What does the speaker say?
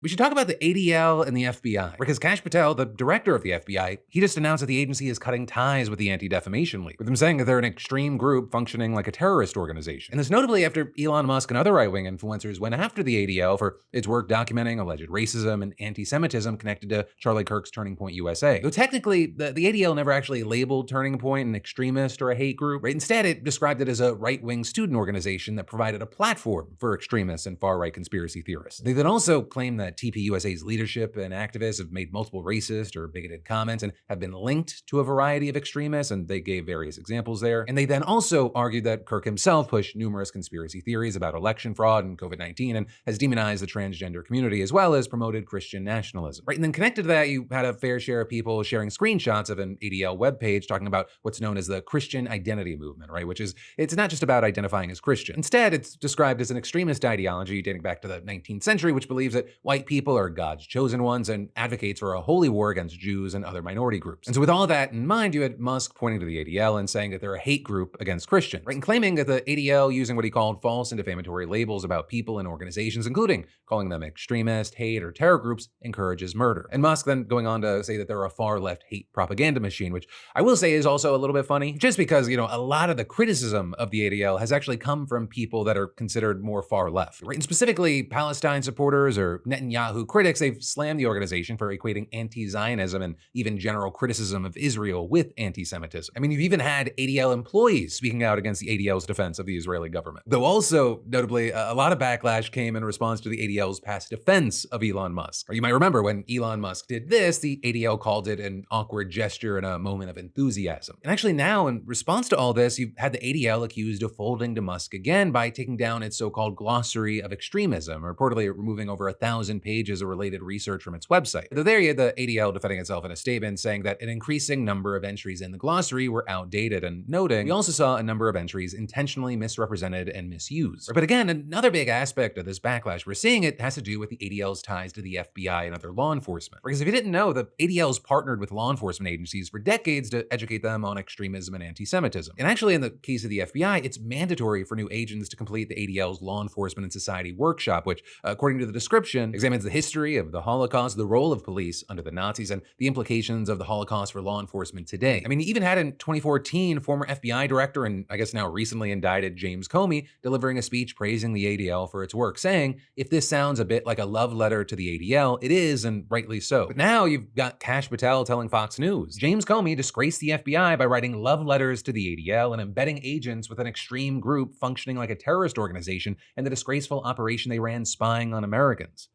We should talk about the ADL and the FBI, because Kash Patel, the director of the FBI, he just announced that the agency is cutting ties with the Anti-Defamation League, with them saying that they're an extreme group functioning like a terrorist organization. And this notably after Elon Musk and other right-wing influencers went after the ADL for its work documenting alleged racism and anti-Semitism connected to Charlie Kirk's Turning Point USA. Though technically, the ADL never actually labeled Turning Point an extremist or a hate group, right? Instead, it described it as a right-wing student organization that provided a platform for extremists and far-right conspiracy theorists. They then also claimed that TPUSA's leadership and activists have made multiple racist or bigoted comments and have been linked to a variety of extremists, and they gave various examples there. And they then also argued that Kirk himself pushed numerous conspiracy theories about election fraud and COVID-19 and has demonized the transgender community as well as promoted Christian nationalism. Right, and then connected to that, you had a fair share of people sharing screenshots of an ADL webpage talking about what's known as the Christian identity movement, right? Which is, it's not just about identifying as Christian. Instead, it's described as an extremist ideology dating back to the 19th century, which believes that white people are God's chosen ones and advocates for a holy war against Jews and other minority groups. And so with all that in mind, you had Musk pointing to the ADL and saying that they're a hate group against Christians, right? And claiming that the ADL using what he called false and defamatory labels about people and organizations, including calling them extremist, hate, or terror groups, encourages murder. And Musk then going on to say that they're a far left hate propaganda machine, which I will say is also a little bit funny, just because, you know, a lot of the criticism of the ADL has actually come from people that are considered more far left, right? And specifically Palestine supporters or Netanyahu critics. They've slammed the organization for equating anti-Zionism and even general criticism of Israel with anti-Semitism. I mean, you've even had ADL employees speaking out against the ADL's defense of the Israeli government. Though also, notably, a lot of backlash came in response to the ADL's past defense of Elon Musk. Or you might remember when Elon Musk did this, the ADL called it an awkward gesture and a moment of enthusiasm. And actually now, in response to all this, you've had the ADL accused of folding to Musk again by taking down its so-called glossary of extremism, reportedly removing over 1,000 pages of related research from its website. Though there you had the ADL defending itself in a statement saying that an increasing number of entries in the glossary were outdated and noting we also saw a number of entries intentionally misrepresented and misused. But again, another big aspect of this backlash we're seeing it has to do with the ADL's ties to the FBI and other law enforcement. Because if you didn't know, the ADL's partnered with law enforcement agencies for decades to educate them on extremism and anti-Semitism. And actually in the case of the FBI, it's mandatory for new agents to complete the ADL's Law Enforcement and Society Workshop, which, according to the description, examines the history of the Holocaust, the role of police under the Nazis, and the implications of the Holocaust for law enforcement today. I mean, he even had in 2014, former FBI Director and I guess now recently indicted James Comey delivering a speech praising the ADL for its work, saying, if this sounds a bit like a love letter to the ADL, it is, and rightly so. But now you've got Kash Patel telling Fox News, James Comey disgraced the FBI by writing love letters to the ADL and embedding agents with an extreme group functioning like a terrorist organization and the disgraceful operation they ran spying on Americans.